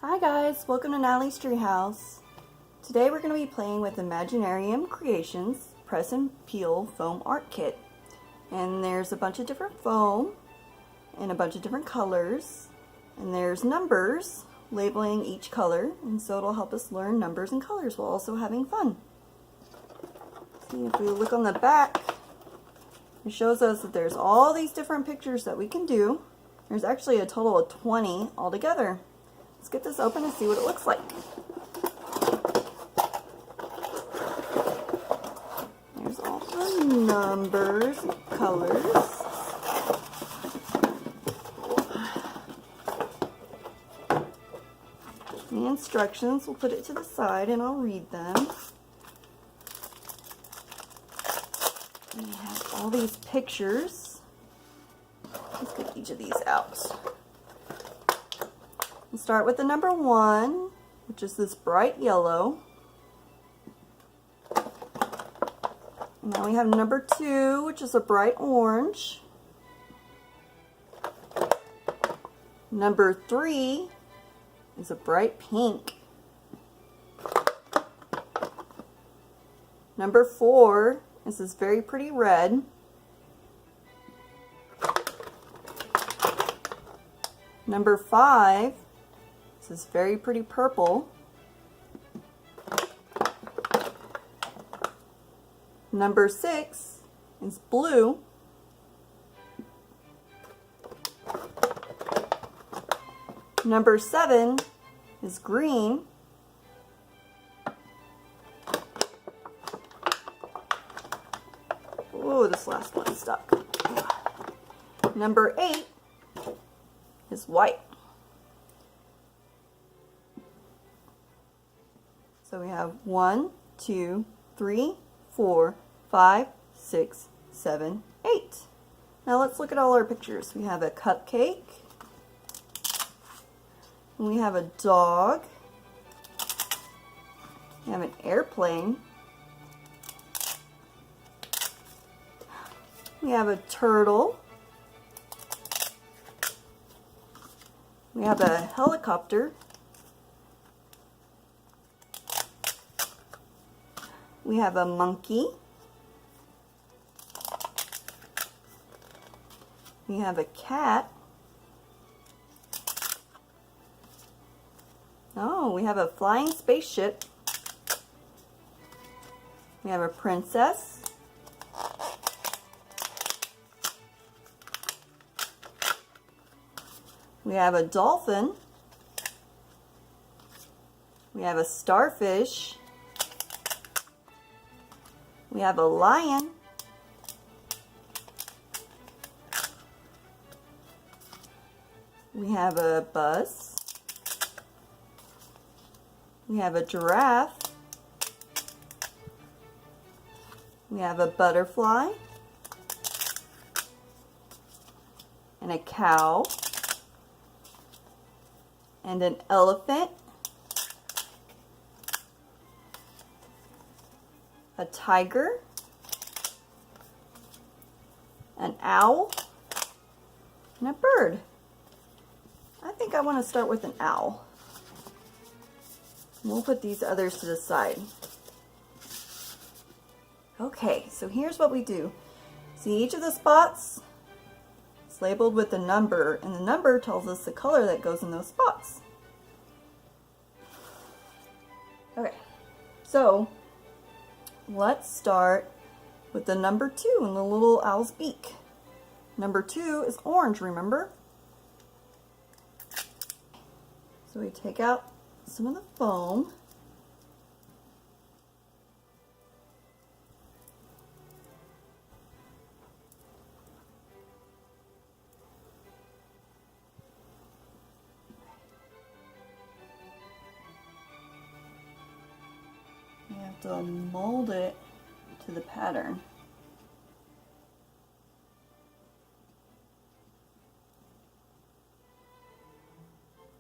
Hi guys, welcome to Natalie's Treehouse. Today we're going to be playing with Imaginarium Creations Press and Peel Foam Art Kit. And there's a bunch of different foam and a bunch of different colors. And there's numbers labeling each color, and so it'll help us learn numbers and colors while also having fun. See, if we look on the back, it shows us that there's all these different pictures that we can do. There's actually a total of 20 altogether. Let's get this open and see what it looks like. There's all the numbers and colors. The instructions, we'll put it to the side and I'll read them. We have all these pictures. Let's get each of these out. We'll start with the number 1, which is this bright yellow. And now we have number 2, which is a bright orange. Number 3 is a bright pink. Number 4 is this very pretty red. Number 5 is this very pretty purple. Number 6 is blue. Number 7 is green. Oh, this last one stuck. Number 8 is white. So we have 1, 2, 3, 4, 5, 6, 7, 8. Now let's look at all our pictures. We have a cupcake. We have a dog. We have an airplane. We have a turtle. We have a helicopter. We have a monkey. We have a cat. Oh, we have a flying spaceship. We have a princess. We have a dolphin. We have a starfish. We have a lion. We have a bus. We have a giraffe. We have a butterfly. And a cow. And an elephant. A tiger, an owl, and a bird. I think I want to start with an owl. We'll put these others to the side. Okay, so here's what we do. See, each of the spots is labeled with a number, and the number tells us the color that goes in those spots. Okay, so let's start with the number 2 in the little owl's beak. Number 2 is orange, remember? So we take out some of the foam. You have to mold it to the pattern.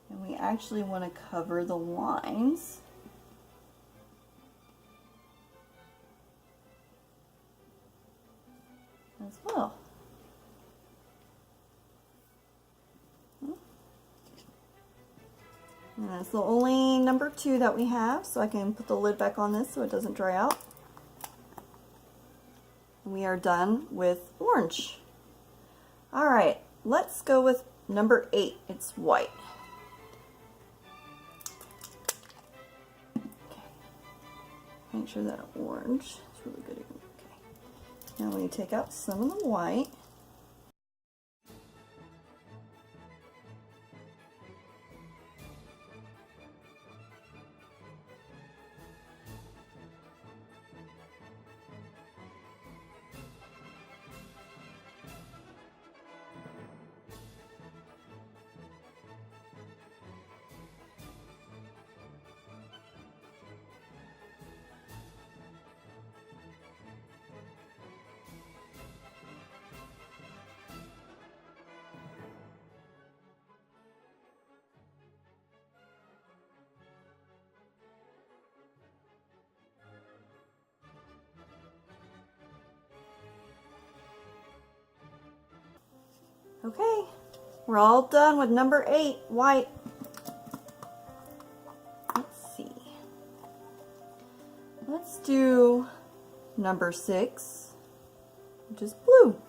And we actually want to cover the lines. As well. And that's the only number 2 that we have, so I can put the lid back on this so it doesn't dry out. We are done with orange. Alright, let's go with number 8. It's white. Okay. Make sure that orange is really good. Okay. Now we take out some of the white. Okay, we're all done with number 8, white. Let's see. Let's do number 6, which is blue.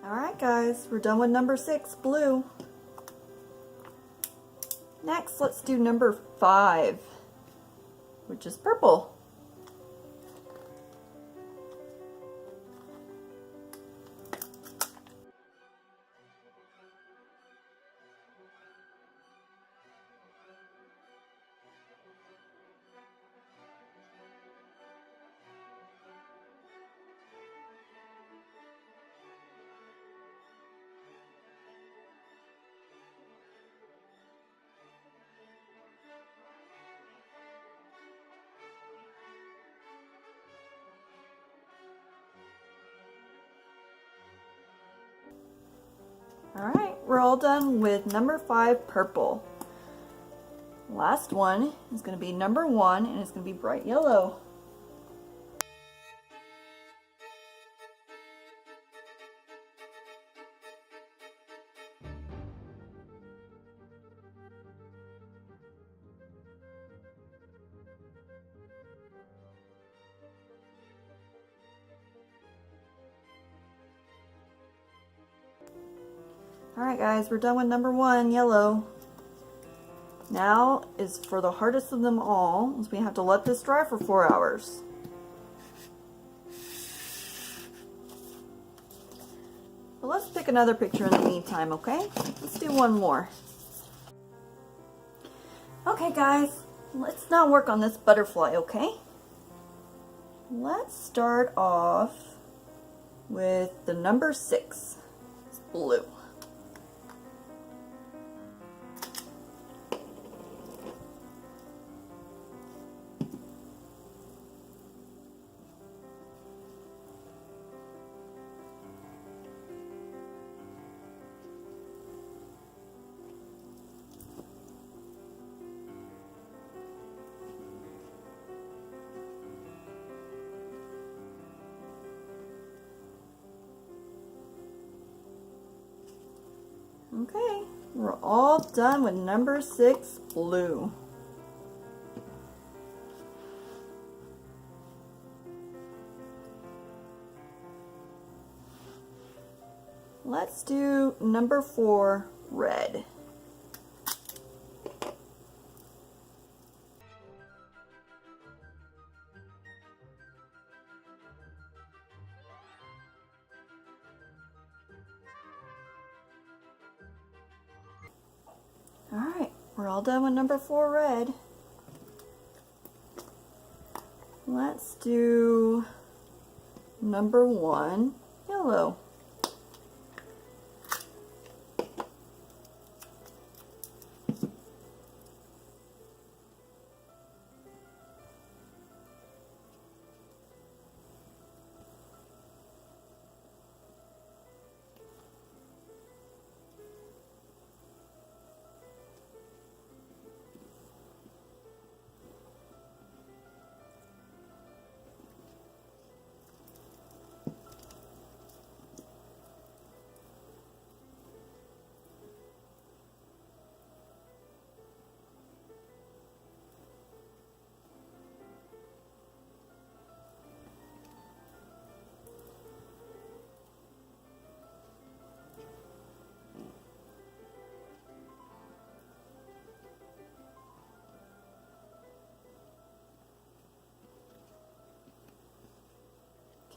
Alright guys, we're done with number 6, blue. Next, let's do number 5, which is purple. Alright, we're all done with number 5, purple. Last one is going to be number 1, and it's going to be bright yellow. Alright guys, we're done with number 1, yellow. Now is for the hardest of them all, is we have to let this dry for 4 hours. But let's pick another picture in the meantime, okay? Let's do one more. Okay guys, let's now work on this butterfly, okay? Let's start off with the number 6. It's blue. Okay, we're all done with number 6, blue. Let's do number 4, red. Alright, we're all done with number 4, red. Let's do number 1 yellow.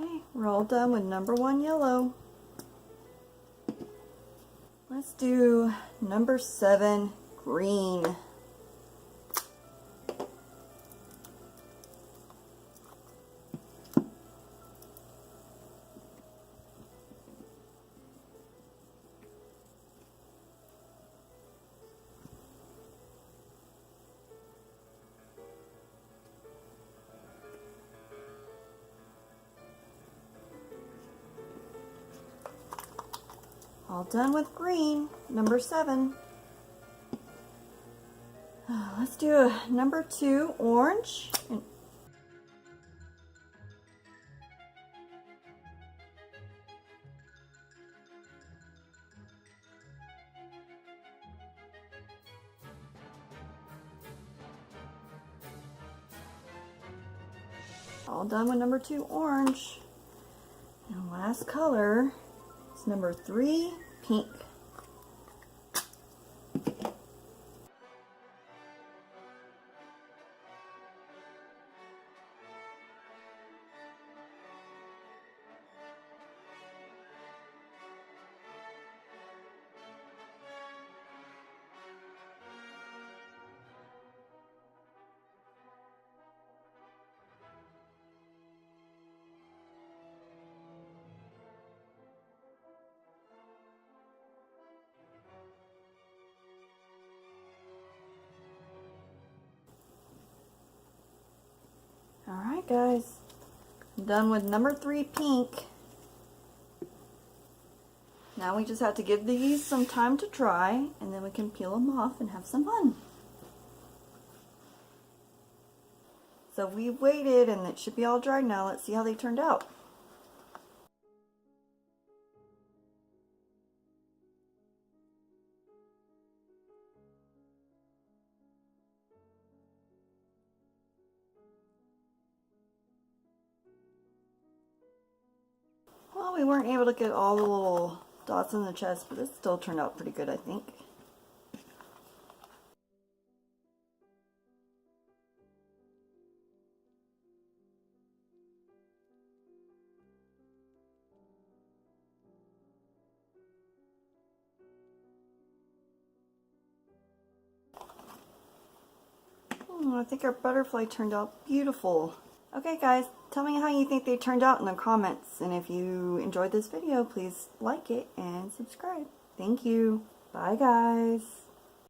Okay, we're all done with number 1 yellow. Let's do number 7 green. All done with green, number 7. Let's do number 2 orange. All done with number 2 orange. And last color is number 3 pink. Alright guys, I'm done with number 3 pink. Now we just have to give these some time to dry and then we can peel them off and have some fun. So we waited and it should be all dried now. Let's see how they turned out. Well, we weren't able to get all the little dots on the chest, but it still turned out pretty good, I think. I think our butterfly turned out beautiful. Okay guys, tell me how you think they turned out in the comments, and if you enjoyed this video, please like it and subscribe. Thank you. Bye guys.